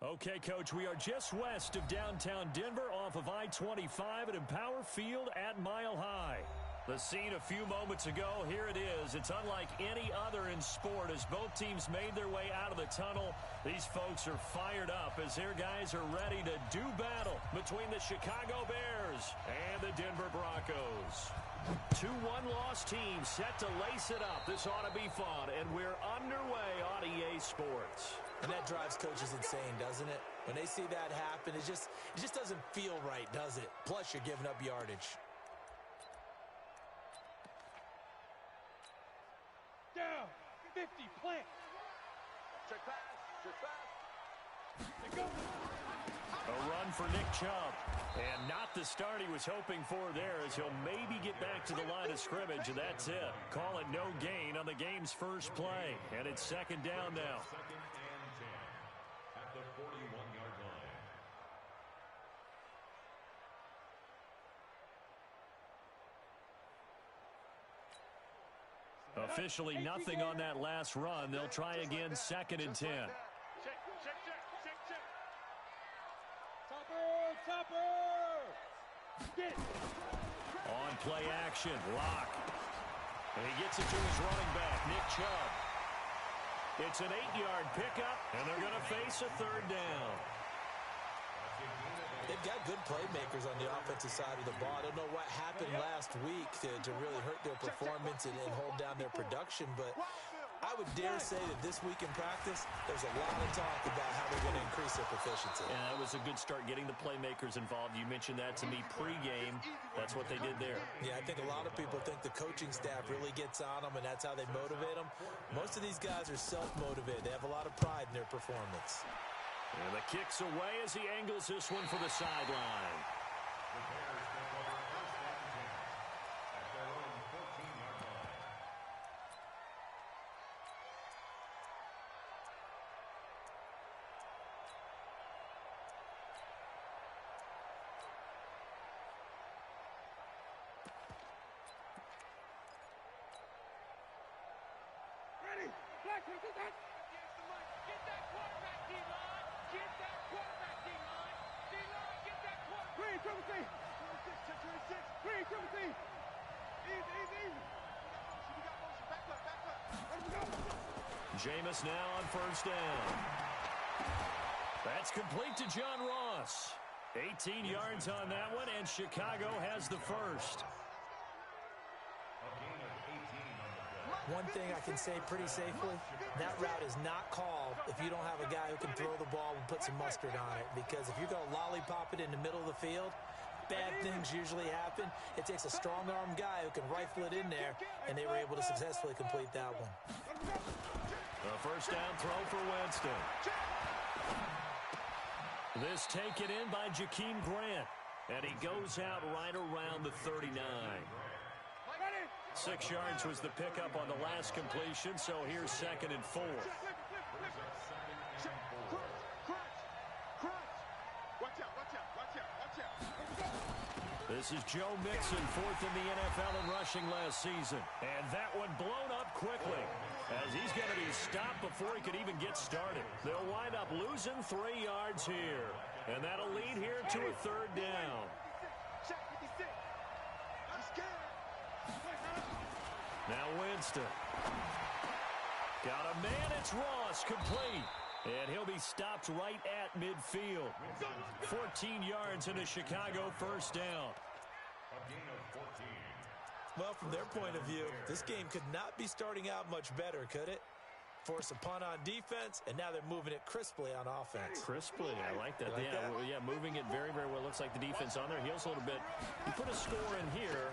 Okay, Coach, we are just west of downtown Denver off of I-25 at Empower Field at Mile High. The scene a few moments ago, here it is. It's unlike any other in sport as both teams made their way out of the tunnel. These folks are fired up as their guys are ready to do battle between the Chicago Bears and the Denver Broncos. Two one-loss teams set to lace it up. This ought to be fun, and we're underway on EA Sports. And that drives coaches insane, doesn't it? When they see that happen, it just doesn't feel right, does it? Plus, you're giving up yardage. Down, 50, plant. Check pass. Go. A run for Nick Chubb. And not the start he was hoping for there as he'll maybe get back to the line of scrimmage, and that's it. Call it no gain on the game's first play. And it's second down now. Second and 10 at the 41-yard line. Officially nothing on that last run. They'll try again second and 10. Check. Topper. Get it. On play action, Lock. And he gets it to his running back, Nick Chubb. It's an 8-yard pickup, and they're going to face a third down. They've got good playmakers on the offensive side of the ball. I don't know what happened last week to really hurt their performance and hold down their production, but I would dare say that this week in practice, there's a lot of talk about how they're going to increase their proficiency. And that was a good start getting the playmakers involved. You mentioned that to me pregame. That's what they did there. Yeah, I think a lot of people think the coaching staff really gets on them, and that's how they motivate them. Most of these guys are self-motivated. They have a lot of pride in their performance. And the kick's away as he angles this one for the sideline. The Bears take over first and 10 at their own 14-yard line. Ready. Blackman, get that. Get that quarterback, D-line. Get that quarterback, D-line. D-line, get that quarterback. Green, Timothy. 26. Green, Timothy. Easy. We got motion. Back up. Let's go. Jameis now on first down. That's complete to John Ross. 18 yards on that one, and Chicago has the first. A gain of 18 on the play. One thing I can say pretty safely, that route is not called if you don't have a guy who can throw the ball and put some mustard on it. Because if you're going to lollipop it in the middle of the field, bad things usually happen. It takes a strong-arm guy who can rifle it in there, and they were able to successfully complete that one. A first down throw for Winston. This taken in by Jakeem Grant, and he goes out right around the 39. 6 yards was the pickup on the last completion, so here's second and 4. Watch out. This is Joe Mixon, fourth in the NFL in rushing last season. And that one blown up quickly as he's going to be stopped before he could even get started. They'll wind up losing 3 yards here. And that'll lead here to a third down. Now Winston. Got a man, it's Ross, complete. And he'll be stopped right at midfield. 14 yards into Chicago, first down. A gain of 14. Well, from their point of view, this game could not be starting out much better, could it? Force a punt on defense, and now they're moving it crisply on offense. Crisply, I like that. Like that? Yeah, moving it very, very well. Looks like the defense on their heels a little bit. You put a score in here,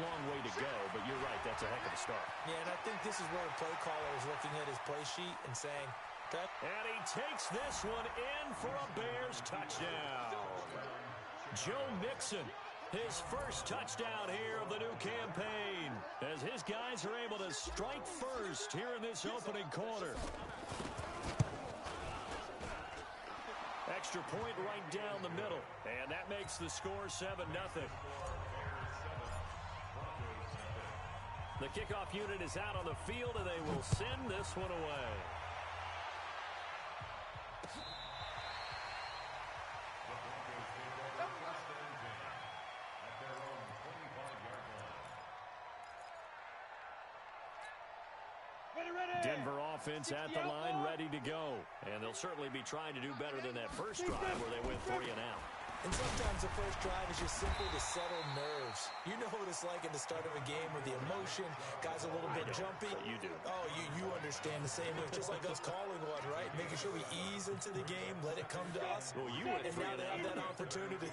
long way to go, but you're right, that's a heck of a start. Yeah, and I think this is where the play caller is looking at his play sheet and saying, okay. And he takes this one in for a Bears touchdown. Joe Mixon, his first touchdown here of the new campaign, as his guys are able to strike first here in this opening quarter. Extra point right down the middle, and that makes the score 7-0. Bears 7, Broncos The kickoff unit is out on the field, and they will send this one away. Denver offense at the line, ready to go. And they'll certainly be trying to do better than that first drive where they went 3 and out. And sometimes the first drive is just simply to settle nerves. You know what it's like at the start of a game with the emotion. Guys are a little bit jumpy. But you do. Oh, you understand the same way. Just like us calling one, right? Making sure we ease into the game, let it come to us. Well, you went and 3 now and they have out. that opportunity.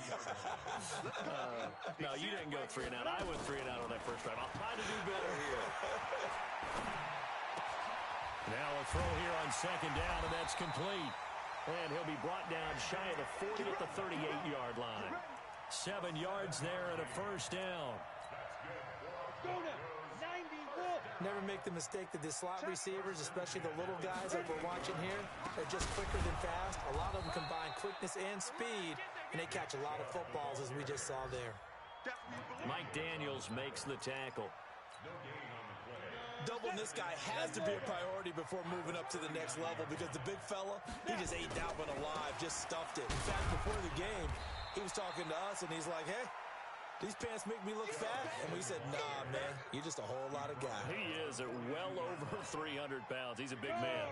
No, you didn't go 3 and out. I went 3 and out on that first drive. I'll try to do better here. Now a throw here on second down, and that's complete. And he'll be brought down shy of the 40 at the 38-yard line. 7 yards there and a first down. Never make the mistake that the slot receivers, especially the little guys like we're watching here, are just quicker than fast. A lot of them combine quickness and speed, and they catch a lot of footballs, as we just saw there. Mike Daniels makes the tackle. Doubling this guy has to be a priority before moving up to the next level because the big fella, he just ate that one alive, just stuffed it. In fact, before the game, he was talking to us, and he's like, hey, these pants make me look fat. And we said, nah, man, you're just a whole lot of guy. He is at well over 300 pounds. He's a big man.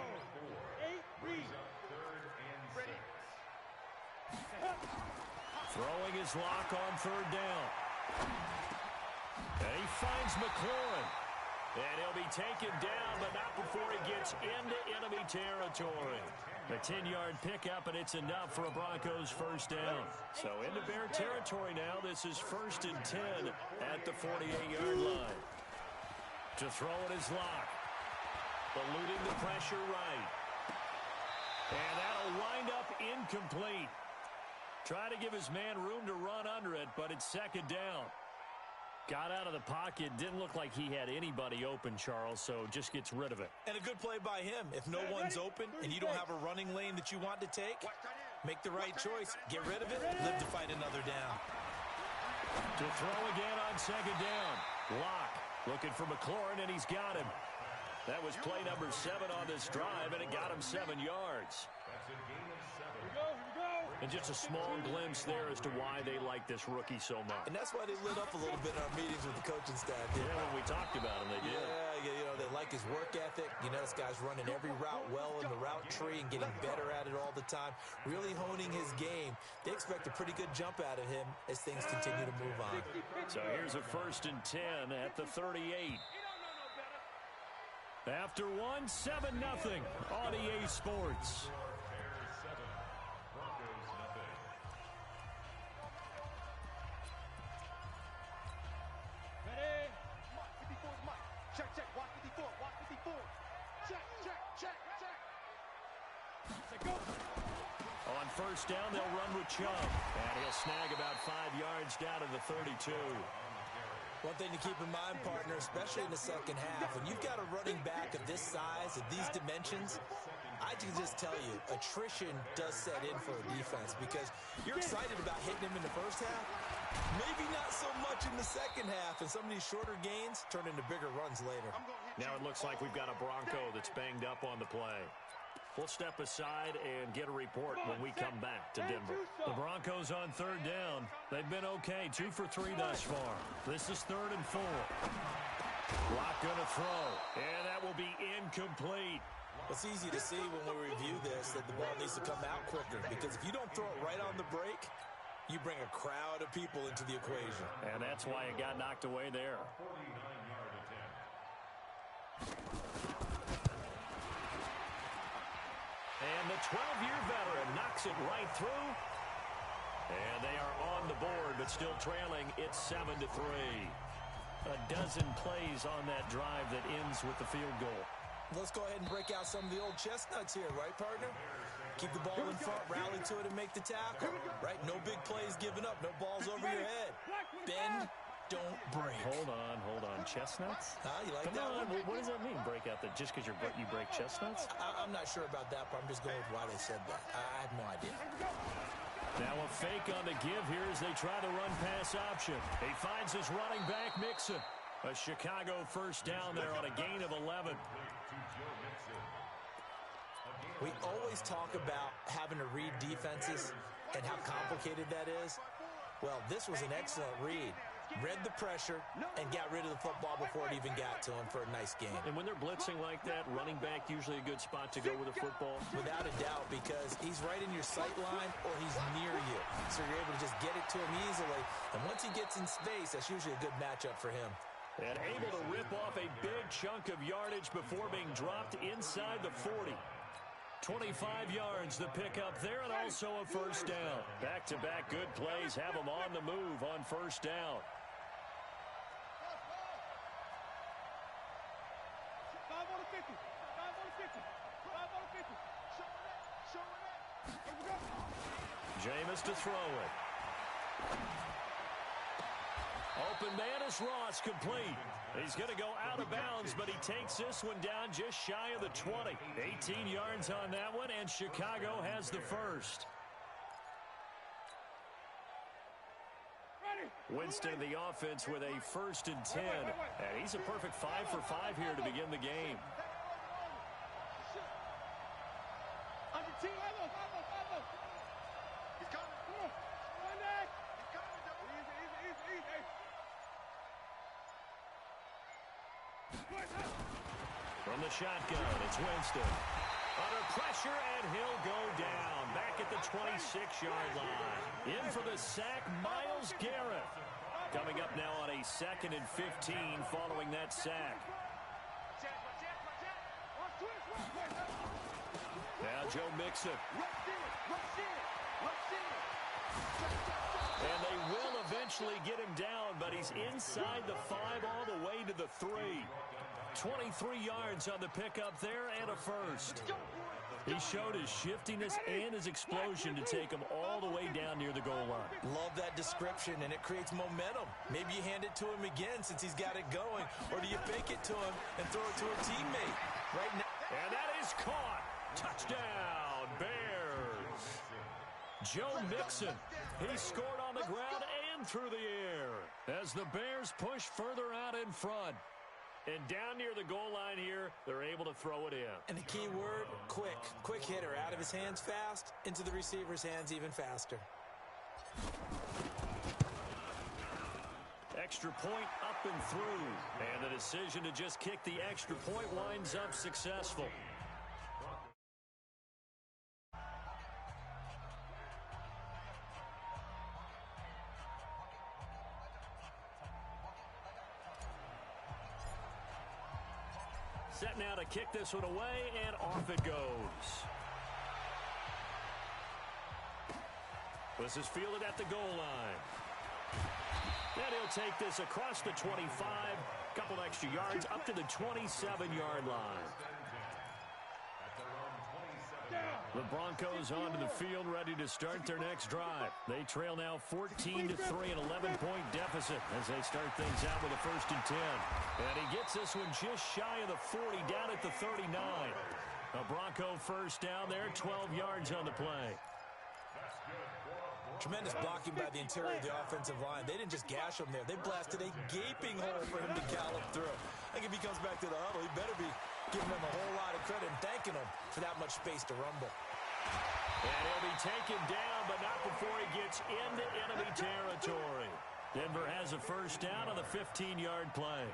Throwing his lock on third down. And he finds McLaurin. And he'll be taken down, but not before he gets into enemy territory. A 10-yard pickup, and it's enough for a Broncos first down. So into Bear territory now. This is 1st and 10 at the 48-yard line. To throw it is Locke. Eluding the pressure right. And that'll wind up incomplete. Try to give his man room to run under it, but it's second down. Got out of the pocket. Didn't look like he had anybody open, Charles, so just gets rid of it. And a good play by him. If no one's open and you don't have a running lane that you want to take, make the right choice. Get rid of it. Live to fight another down. To throw again on second down. Locke looking for McLaurin, and he's got him. That was play number 7 on this drive, and it got him 7 yards. And just a small glimpse there as to why they like this rookie so much. And that's why they lit up a little bit in our meetings with the coaching staff. Yeah, when we talked about him, they did. Yeah, you know, they like his work ethic. You know, this guy's running every route well in the route tree and getting better at it all the time, really honing his game. They expect a pretty good jump out of him as things continue to move on. So here's a 1st and 10 at the 38. After 7-0 on EA Sports. Check, watch 54, watch 54. Check. Go. On first down, they'll run with Chubb. And he'll snag about 5 yards down to the 32. One thing to keep in mind, partner, especially in the second half, when you've got a running back of this size, of these dimensions, I can just tell you, attrition does set in for a defense because you're excited about hitting him in the first half. Maybe not so much in the second half, and some of these shorter gains turn into bigger runs later. Now it looks like we've got a Bronco that's banged up on the play. We'll step aside and get a report when we come back to Denver. The Broncos on third down. They've been okay, 2 for 3 thus far. This is 3rd and 4. Locke gonna throw, and that will be incomplete. It's easy to see when we review this that the ball needs to come out quicker because if you don't throw it right on the break, you bring a crowd of people into the equation. And that's why it got knocked away there. And the 12-year veteran knocks it right through. And they are on the board, but still trailing. It's 7-3. A dozen plays on that drive that ends with the field goal. Let's go ahead and break out some of the old chestnuts here, right, partner? Keep the ball in front, rally to it, and make the tackle, right? No big plays given up, no balls over your head. Bend, don't break. Hold on. Chestnuts? You like Come that on, one? what does that mean, break out that just because you break chestnuts? I'm not sure about that, but I'm just going with why they said that. I have no idea. Now a fake on the give here as they try the run-pass option. He finds his running back, Mixon. A Chicago first down there on a gain of 11. We always talk about having to read defenses and how complicated that is. Well, this was an excellent read. Read the pressure and got rid of the football before it even got to him for a nice game. And when they're blitzing like that, running back usually a good spot to go with the football? Without a doubt, because he's right in your sight line or he's near you. So you're able to just get it to him easily. And once he gets in space, that's usually a good matchup for him. And able to rip off a big chunk of yardage before being dropped inside the 40. 25 yards the pickup there, and also a first down. Back-to-back good plays have them on the move on first down. 5 on the 50. 5 on the 50. 5 on the 50. Show it. Here we go. Jameis to throw it. Open man is Ross, complete. He's going to go out of bounds, but he takes this one down just shy of the 20. 18 yards on that one, and Chicago has the first. Winston, the offense, with a 1st and 10. And he's a perfect 5 for 5 here to begin the game. Under T. He's coming. Come on. One leg. He's coming. Easy. From the shotgun, it's Winston. Under pressure, and he'll go down. Back at the 26-yard line. In for the sack, Myles Garrett. Coming up now on a 2nd and 15 following that sack. Now Joe Mixon. And they will eventually get him down, but he's inside the 5 all the way to the 3. 23 yards on the pickup there and a first. He showed his shiftiness and his explosion to take him all the way down near the goal line. Love that description, and it creates momentum. Maybe you hand it to him again since he's got it going, or do you fake it to him and throw it to a teammate? Right now. And that is caught. Touchdown, Bears. Joe Mixon. He scored on the ground and through the air as the Bears push further out in front. And down near the goal line here, they're able to throw it in. And the key word, quick. Quick hitter. Out of his hands fast, into the receiver's hands even faster. Extra point up and through. And the decision to just kick the extra point winds up successful. Set now to kick this one away, and off it goes. This is fielded at the goal line. And he'll take this across the 25, couple extra yards, up to the 27-yard line. The Broncos onto the field, ready to start their next drive. They trail now 14-3, an 11-point deficit as they start things out with a 1st and 10. And he gets this one just shy of the 40, down at the 39. A Bronco first down there, 12 yards on the play. Tremendous blocking by the interior of the offensive line. They didn't just gash him there. They blasted a gaping hole for him to gallop through. I think if he comes back to the huddle, he better be giving them a whole lot of credit and thanking them for that much space to rumble. And he'll be taken down, but not before he gets into enemy territory. Denver has a first down on the 15-yard play.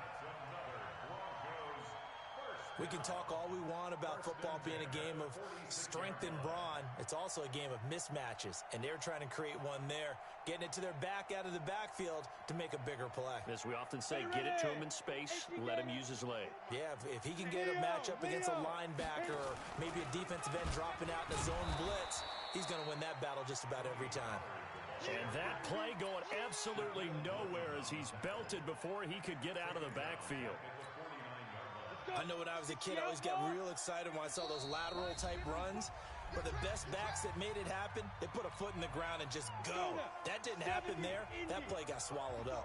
We can talk all we want about football being a game of strength and brawn. It's also a game of mismatches, and they're trying to create one there, getting it to their back out of the backfield to make a bigger play. As we often say, get it to him in space, let him use his leg. Yeah, if he can get a matchup against a linebacker or maybe a defensive end dropping out in a zone blitz, he's going to win that battle just about every time. And that play going absolutely nowhere as he's belted before he could get out of the backfield. I know when I was a kid, I always got real excited when I saw those lateral-type runs. But the best backs that made it happen, they put a foot in the ground and just go. That didn't happen there. That play got swallowed up.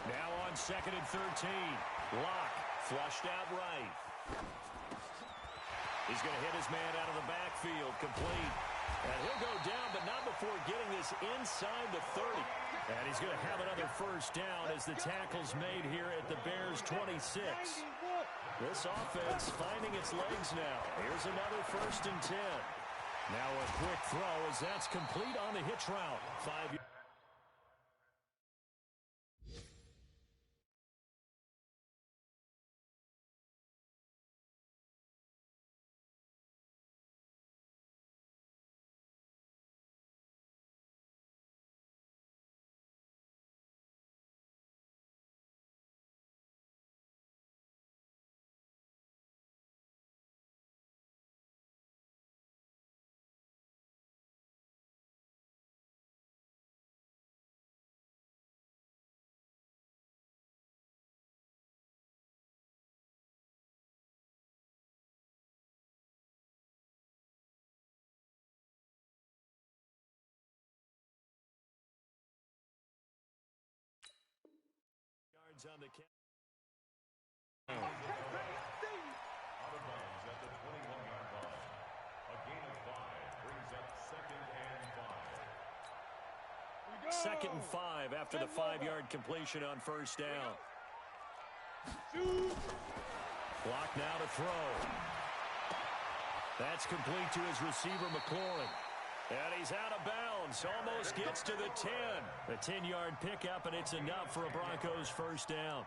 Now on 2nd and 13. Locke flushed out right. He's going to hit his man out of the backfield, complete. And he'll He'll go down, but not before getting this inside the 30. And he's going to have another first down as the tackle's made here at the Bears' 26. This offense finding its legs now. Here's another 1st and 10. Now a quick throw as that's complete on the hitch route. 5 yards on the count. Out of bounds at the 21-yard line. A gain of 5 brings up 2nd and 5. 2nd and 5 after the 5-yard completion on first down. Clock now to throw. That's complete to his receiver, McLaurin. And he's out of bounds. Almost gets to the 10. The 10-yard pickup, and it's enough for a Broncos first down.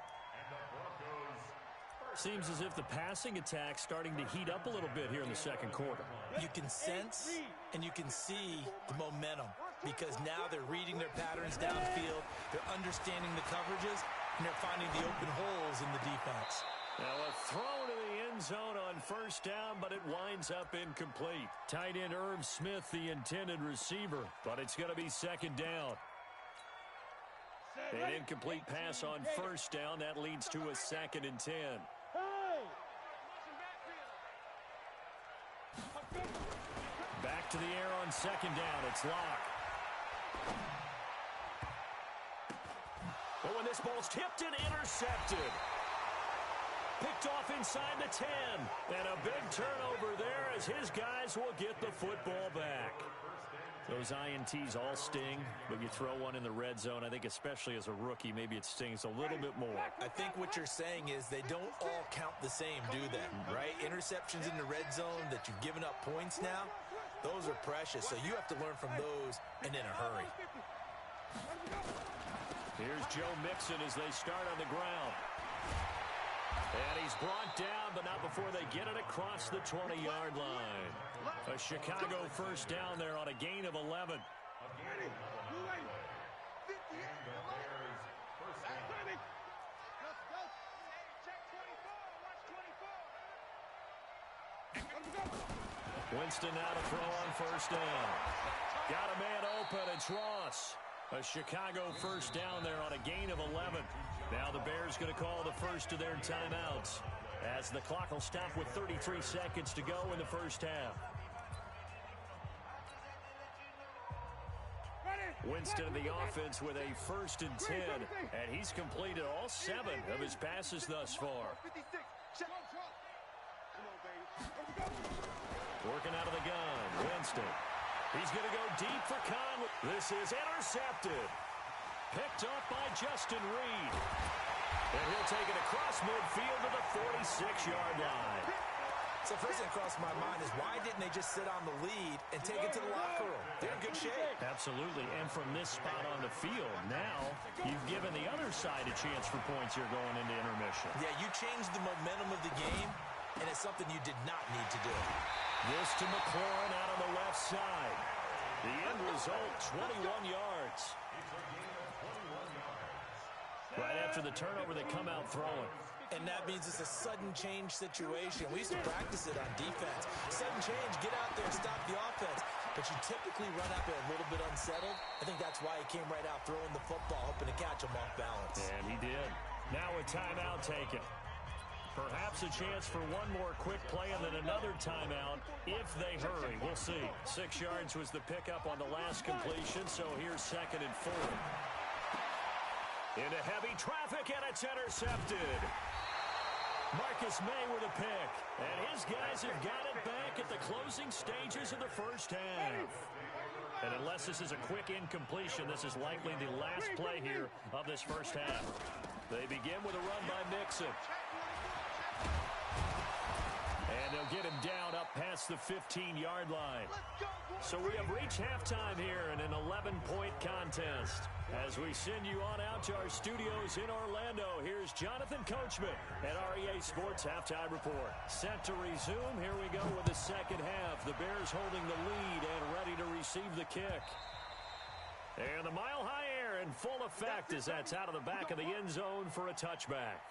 Seems as if the passing attack's starting to heat up a little bit here in the second quarter. You can sense and you can see the momentum because now they're reading their patterns downfield, they're understanding the coverages, and they're finding the open holes in the defense. Now a throw to the end zone on first down, but it winds up incomplete. Tight end Irv Smith, the intended receiver, but it's going to be 2nd down. An incomplete pass on first down. That leads to a 2nd and 10. Back to the air on 2nd down. It's Locke. But when this ball's tipped and intercepted. Picked off inside the 10. And a big turnover there as his guys will get the football back. Those INTs all sting, but you throw one in the red zone, I think especially as a rookie, maybe it stings a little bit more. I think what you're saying is they don't all count the same, do they? Right? Interceptions in the red zone that you've given up points now, those are precious. So you have to learn from those and in a hurry. Here's Joe Mixon as they start on the ground. And he's brought down, but not before they get it across the 20-yard line. A Chicago first down there on a gain of 11. Winston now to throw on first down. Got a man open. It's Ross. A Chicago first down there on a gain of 11. Now the Bears going to call the first of their timeouts as the clock will stop with 33 seconds to go in the first half. Winston in the offense with a 1st and 10, and he's completed all 7 of his passes thus far. Working out of the gun, Winston. He's going to go deep for Conley. This is intercepted. Picked off by Justin Reed. And he'll take it across midfield to the 46-yard line. So first thing across my mind is why didn't they just sit on the lead and take it to the locker room? They're in good shape. Absolutely. And from this spot on the field, now you've given the other side a chance for points here going into intermission. Yeah, you changed the momentum of the game, and it's something you did not need to do. This to McLaurin out on the left side. The end result, 21 yards. Right after the turnover, they come out throwing. And that means it's a sudden change situation. We used to practice it on defense. Sudden change, get out there, stop the offense. But you typically run out there a little bit unsettled. I think that's why he came right out throwing the football, hoping to catch him off balance. And he did. Now a timeout taken. Perhaps a chance for one more quick play and then another timeout if they hurry. We'll see. 6 yards was the pickup on the last completion, so here's 2nd and 4. Into heavy traffic, and it's intercepted. Marcus May with a pick, and his guys have got it back at the closing stages of the first half. And unless this is a quick incompletion, this is likely the last play here of this first half. They begin with a run by Mixon. And they'll get him down up past the 15-yard line. So we have reached halftime here in an 11-point contest. As we send you on out to our studios in Orlando, here's Jonathan Coachman at REA Sports Halftime Report. Set to resume. Here we go with the second half. The Bears holding the lead and ready to receive the kick. And the mile-high air in full effect as that's out of the back of the end zone for a touchback.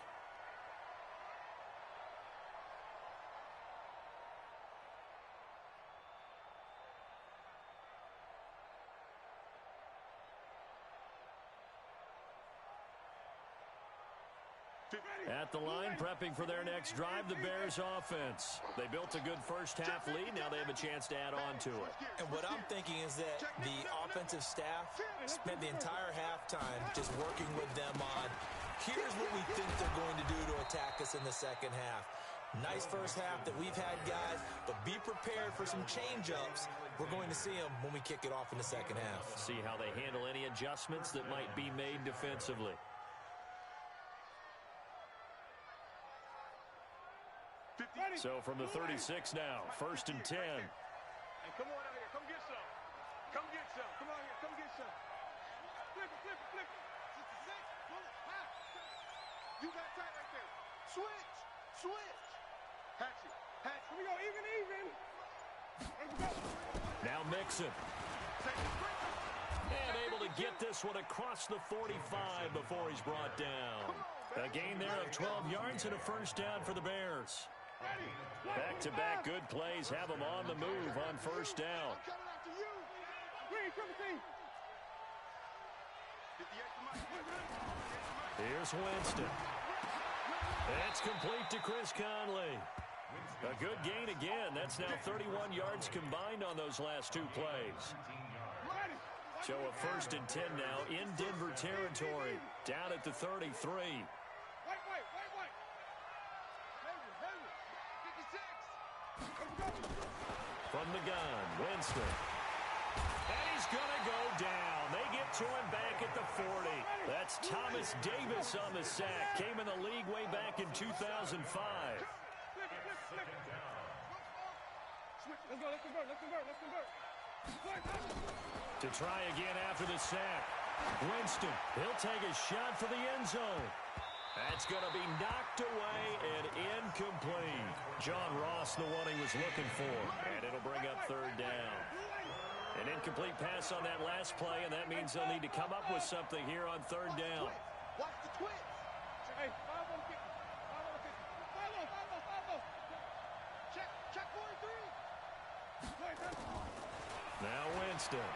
At the line, prepping for their next drive, the Bears offense. They built a good first-half lead. Now they have a chance to add on to it. And what I'm thinking is that the offensive staff spent the entire halftime just working with them on, here's what we think they're going to do to attack us in the second half. Nice first half that we've had, guys, but be prepared for some change-ups. We're going to see them when we kick it off in the second half. See how they handle any adjustments that might be made defensively. So from the 36 now, 1st and 10. Hey, come on out here. Come get some. Come get some. Come on here. Come get some. Flip it, flip it, flip it. 66. Pull it. Pass. You got tight right there. Switch. Switch. Hatch it. Hatch. Here we go. Even. Let's go. Now Mixon. And able to get this one across the 45 before he's brought down. A gain there of 12 yards and a first down for the Bears. Back-to-back good plays have them on the move on first down. Here's Winston. It's complete to Chris Conley. A good gain again. That's now 31 yards combined on those last two plays. So a 1st and 10 now in Denver territory. Down at the 33. From the gun, Winston. And he's going to go down. They get to him back at the 40. That's Thomas Davis on the sack. Came in the league way back in 2005. To try again after the sack. Winston, he'll take a shot for the end zone. That's going to be knocked away and incomplete. John Ross, the one he was looking for. And it'll bring up 3rd down. An incomplete pass on that last play, and that means they'll need to come up with something here on 3rd down. Watch the twitch. Hey, 5 on 50. 5 on 50. 5 on. Check 43. Now Winston.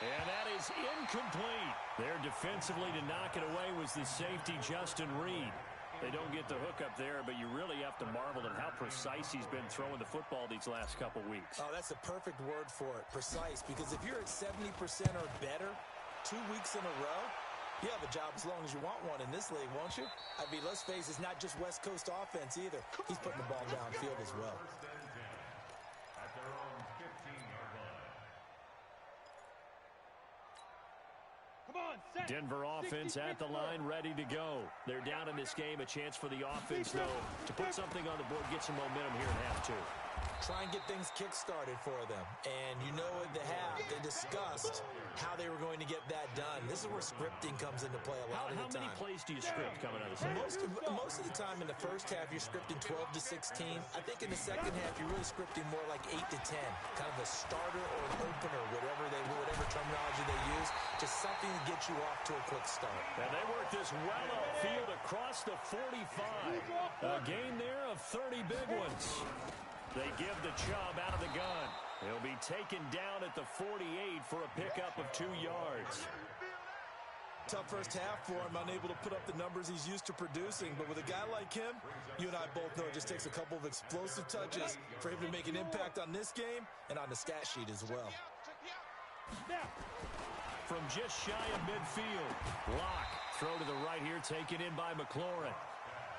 And that is incomplete. There defensively to knock it away was the safety, Justin Reed. They don't get the hook up there, but you really have to marvel at how precise he's been throwing the football these last couple weeks. Oh, that's a perfect word for it, precise, because if you're at 70% or better 2 weeks in a row, you have a job as long as you want one in this league, won't you? I mean, let's face it, it's not just West Coast offense either. He's putting the ball downfield as well. At their own 15-yard line. Denver offense at the line, ready to go. They're down in this game. A chance for the offense, though, to put something on the board, get some momentum here in half two. Try and get things kick-started for them. And you know at the half, they discussed how they were going to get that done. This is where scripting comes into play a lot of the time. How many plays do you script coming out of the second? Most of the time in the first half, you're scripting 12 to 16. I think in the second half, you're really scripting more like 8 to 10. Kind of a starter or an opener, whatever terminology they use. Just something to get you off to a quick start. And they work this well upfield across the 45. A gain there of 30 big ones. They give the Chubb out of the gun. He'll be taken down at the 48 for a pickup of 2 yards. Tough first half for him, unable to put up the numbers he's used to producing. But with a guy like him, you and I both know it just takes a couple of explosive touches for him to make an impact on this game and on the stat sheet as well. From just shy of midfield, Locke, throw to the right here, taken in by McLaurin.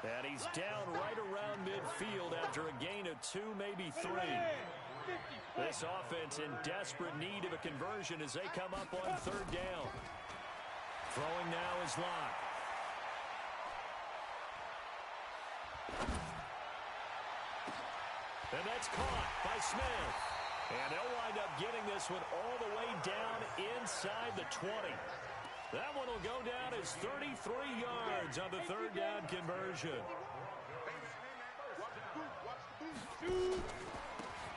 And he's down right around midfield after a gain of 2, maybe 3. This offense in desperate need of a conversion as they come up on third down. Throwing now is Locke. And that's caught by Smith. And they'll wind up getting this one all the way down inside the 20. That one will go down as 33 yards on the third down conversion.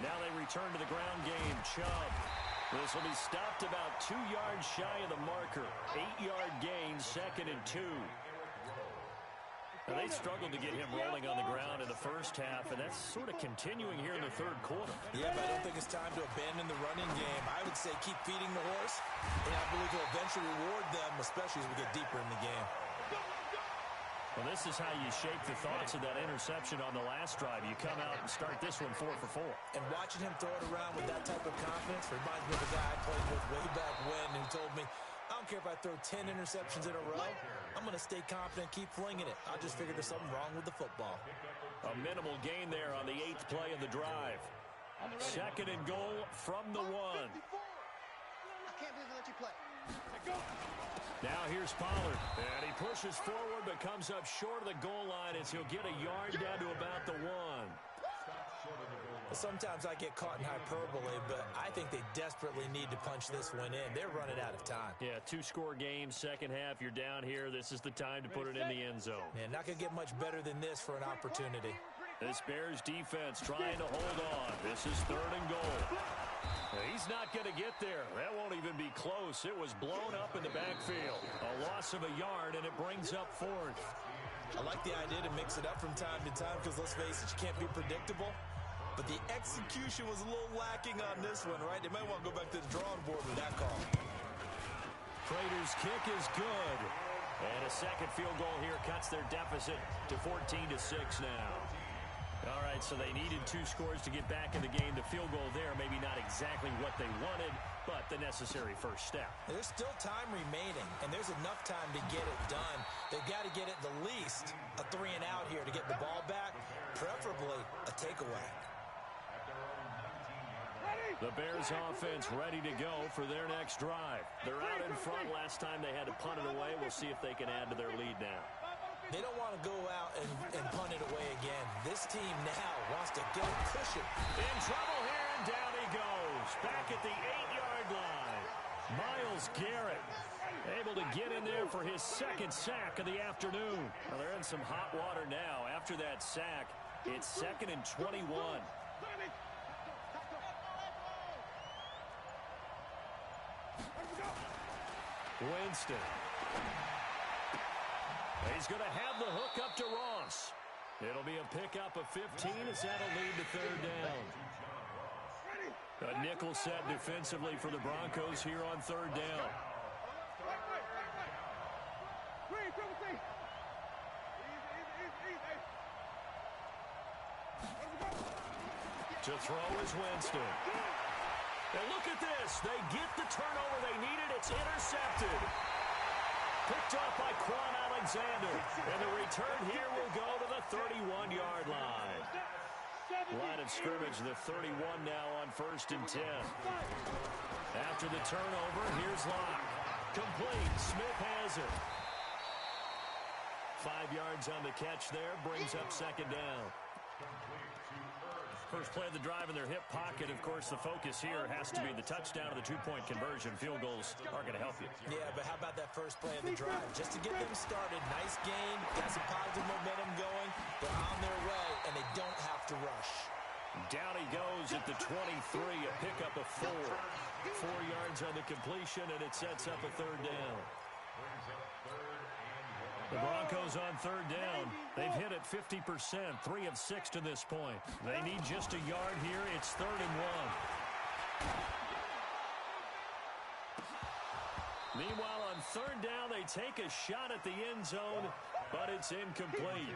Now they return to the ground game. Chubb. This will be stopped about 2 yards shy of the marker. 8-yard gain, 2nd and 2. Now, they struggled to get him rolling on the ground in the first half, and that's sort of continuing here in the third quarter. Yeah, but I don't think it's time to abandon the running game. I would say keep feeding the horse, and I believe he'll eventually reward them, especially as we get deeper in the game. Well, this is how you shape the thoughts of that interception on the last drive. You come out and start this one 4 for 4. And watching him throw it around with that type of confidence reminds me of a guy I played with way back when who told me, I don't care if I throw 10 interceptions in a row. I'm going to stay confident, keep flinging it. I just figured there's something wrong with the football. A minimal gain there on the 8th play of the drive. 2nd and goal from the 1. I can't believe they let you play. Now here's Pollard, and he pushes forward but comes up short of the goal line as he'll get a yard down to about the 1. Sometimes I get caught in hyperbole, but I think they desperately need to punch this one in. They're running out of time. Yeah, 2-score game, second half, you're down here. This is the time to put it in the end zone. Man, not going to get much better than this for an opportunity. This Bears defense trying to hold on. This is 3rd and goal. He's not going to get there. That won't even be close. It was blown up in the backfield. A loss of a yard, and it brings up 4th. I like the idea to mix it up from time to time because, let's face it, you can't be predictable. But the execution was a little lacking on this one, right? They might want to go back to the drawing board with that call. Prater's kick is good. And a second field goal here cuts their deficit to 14-6 now. All right, so they needed 2 scores to get back in the game. The field goal there, maybe not exactly what they wanted, but the necessary first step. There's still time remaining, and there's enough time to get it done. They've got to get it the least a 3-and-out here to get the ball back, preferably a takeaway. The Bears offense ready to go for their next drive. They're out in front. Last time they had to punt it away. We'll see if they can add to their lead now. They don't want to go out and punt it away again. This team now wants to go push it. In trouble here, and down he goes. Back at the 8-yard line. Myles Garrett able to get in there for his 2nd sack of the afternoon. Well, they're in some hot water now. After that sack, it's 2nd and 21. Winston. He's going to have the hook up to Ross. It'll be a pickup of 15 as that'll lead to 3rd down. A nickel set defensively for the Broncos here on 3rd down. To throw is Winston. And look at this. They get the turnover they needed. It's intercepted. Picked off by Quan Alexander. And the return here will go to the 31-yard line. Line of scrimmage, the 31 now on 1st and 10. After the turnover, here's Locke. Complete. Smith has it. 5 yards on the catch there. Brings up 2nd down. First play of the drive in their hip pocket. Of course, the focus here has to be the touchdown of the 2-point conversion. Field goals are going to help you. Yeah, but how about that first play of the drive? Just to get them started. Nice game. Got some positive momentum going. They're on their way, and they don't have to rush. Down he goes at the 23. A pickup of 4. 4 yards on the completion, and it sets up a 3rd down. The Broncos on 3rd down. They've hit it 50%, 3 of 6 to this point. They need just a yard here. It's 3rd and 1. Meanwhile, on 3rd down, they take a shot at the end zone, but it's incomplete.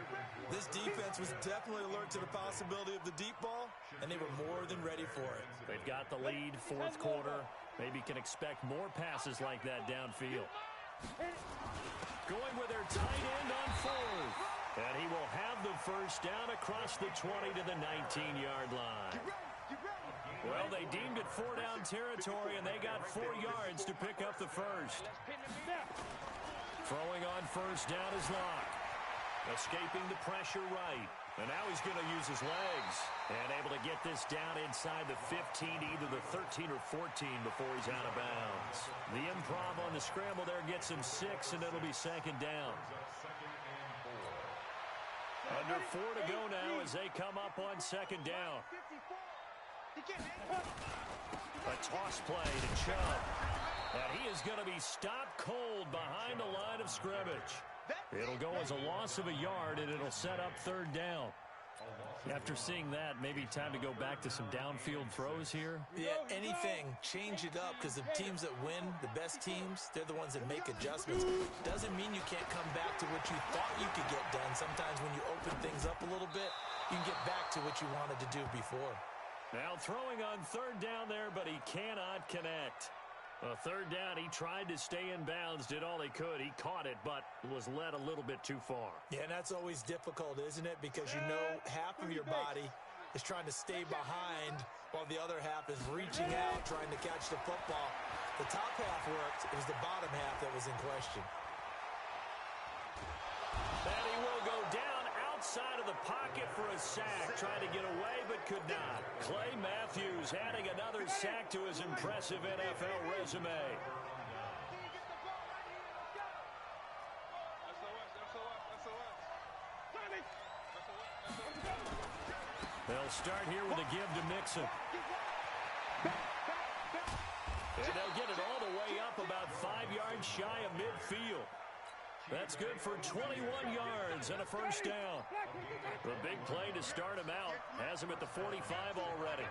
This defense was definitely alert to the possibility of the deep ball, and they were more than ready for it. They've got the lead, 4th quarter. Maybe can expect more passes like that downfield. Going with their tight end on 4th. And he will have the first down across the 20 to the 19-yard line. Well, Well, they deemed it 4-down territory, and they got 4 yards to pick up the first. Throwing on first down is Locke. Escaping the pressure right. And now he's going to use his legs. And able to get this down inside the 15, either the 13 or 14 before he's out of bounds. The improv on the scramble there gets him 6, and it'll be second down. Under 4 to go now as they come up on second down. A toss play to Chubb. And he is going to be stopped cold behind the line of scrimmage. It'll go as a loss of a yard, and it'll set up third down. After seeing that, maybe time to go back to some downfield throws here. Yeah, anything. Change it up, because the teams that win, the best teams, they're the ones that make adjustments. Doesn't mean you can't come back to what you thought you could get done. Sometimes when you open things up a little bit, you can get back to what you wanted to do before. Now throwing on third down there, but he cannot connect. Third down, he tried to stay in bounds, did all he could. He caught it, but was led a little bit too far. Yeah, and that's always difficult, isn't it? Because you know half of your body is trying to stay behind while the other half is reaching out, trying to catch the football. The top half worked. It was the bottom half that was in question. And he will go down outside of the pocket for a sack. Tried to get away, but could not. Clay Matthews adding another sack to his impressive NFL resume. They'll start here with a give to Mixon. And they'll get it all the way up about 5 yards shy of midfield. That's good for 21 yards and a first down. The big play to start him out has him at the 45 already.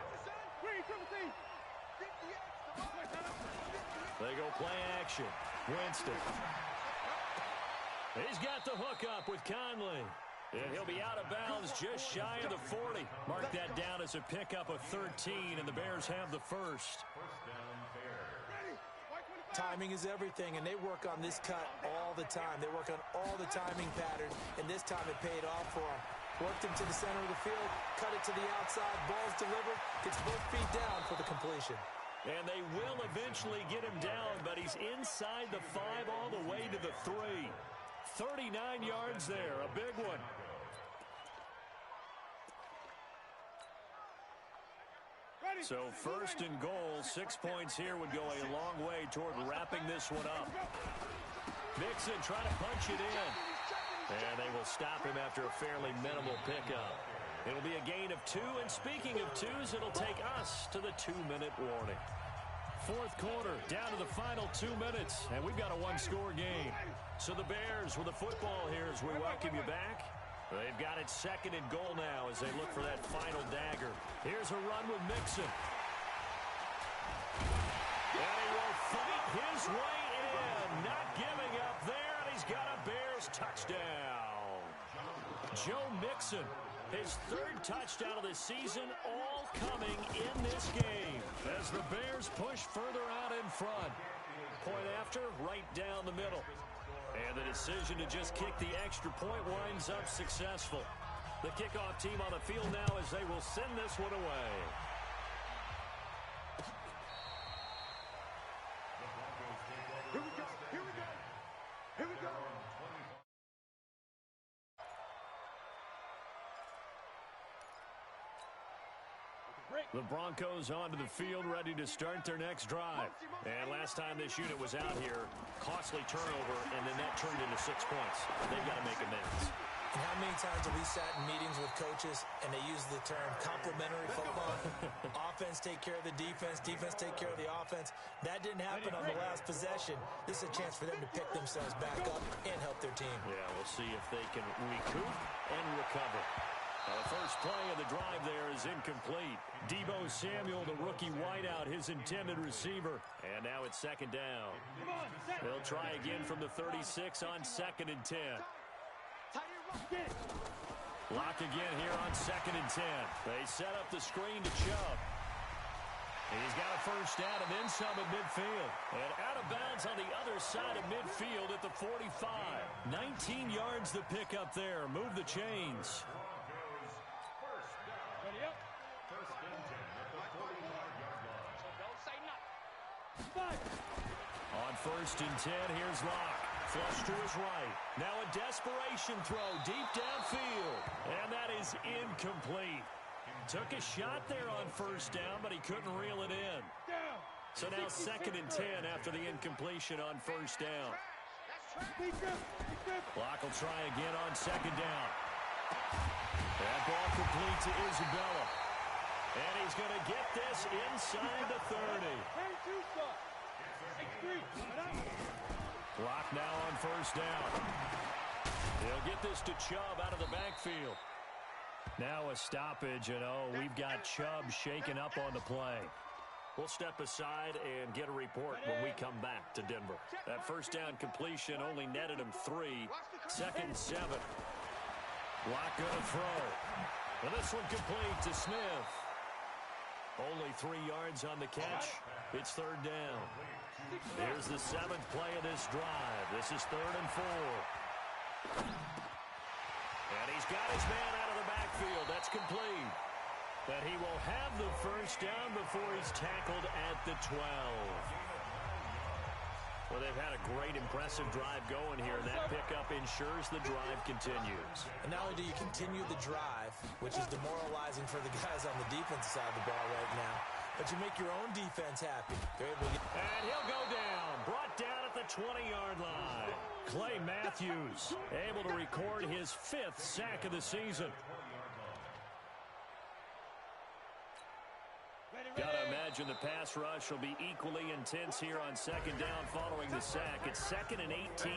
They go play action. Winston. He's got the hook up with Conley. And he'll be out of bounds just shy of the 40. Mark that down as a pickup of 13, and the Bears have the first. Timing is everything, and they work on this cut all the time. They work on all the timing patterns, and this time it paid off for him. Worked him to the center of the field, cut it to the outside, ball's delivered, gets both feet down for the completion. And they will eventually get him down, but he's inside the 5 all the way to the 3. 39 yards there, a big one. So first and goal, 6 points here would go a long way toward wrapping this one up. Mixon trying to punch it in. And they will stop him after a fairly minimal pickup. It'll be a gain of 2, and speaking of 2s, it'll take us to the 2-minute warning. Fourth quarter, down to the final 2 minutes, and we've got a one-score game. So the Bears with the football here as we welcome you back. They've got it second and goal now as they look for that final dagger. Here's a run with Mixon. And he will fight his way in. Not giving up there, and he's got a Bears touchdown. Joe Mixon, his 3rd touchdown of the season, all coming in this game as the Bears push further out in front. Point after, right down the middle. And the decision to just kick the extra point winds up successful. The kickoff team on the field now as they will send this one away. Here we go. Here we go. Here we go. The Broncos onto the field, ready to start their next drive. And last time this unit was out here, costly turnover, and then that turned into 6 points. They've got to make amends. And how many times have we sat in meetings with coaches and they use the term complementary football? Offense take care of the defense, defense take care of the offense. That didn't happen on the last possession. This is a chance for them to pick themselves back up and help their team. Yeah, we'll see if they can recoup and recover. The first play of the drive there is incomplete. Deebo Samuel, the rookie wideout, his intended receiver. And now it's second down. They'll try again from the 36 on 2nd and 10. Lock again here on 2nd and 10. They set up the screen to Chubb. He's got a first down and then some at midfield. And out of bounds on the other side of midfield at the 45. 19 yards to pick up there. Move the chains. On 1st and 10, here's Locke. Flush to his right. Now a desperation throw deep downfield. And that is incomplete. Took a shot there on 1st down, but he couldn't reel it in. So now 2nd and 10 after the incompletion on 1st down. Locke will try again on 2nd down. That ball complete to Isabella. And he's going to get this inside the 30. Locke now on 1st down. He'll get this to Chubb out of the backfield. Now a stoppage, and we've got Chubb shaken up on the play. We'll step aside and get a report when we come back to Denver. That 1st down completion only netted him 3. 2nd and 7. Locke going to throw. And this one complete to Smith. Only 3 yards on the catch. It's 3rd down. Here's the 7th play of this drive. This is 3rd and 4. And he's got his man out of the backfield. That's complete. But he will have the 1st down before he's tackled at the 12. Well, they've had a great, impressive drive going here, and that pickup ensures the drive continues. And not only do you continue the drive, which is demoralizing for the guys on the defensive side of the ball right now, but you make your own defense happy. And he'll go down, brought down at the 20-yard line. Clay Matthews able to record his 5th sack of the season. Gotta imagine the pass rush will be equally intense here on 2nd down following the sack. It's 2nd and 18.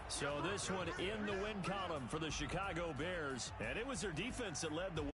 So this one in the win column for the Chicago Bears. And it was their defense that led the way.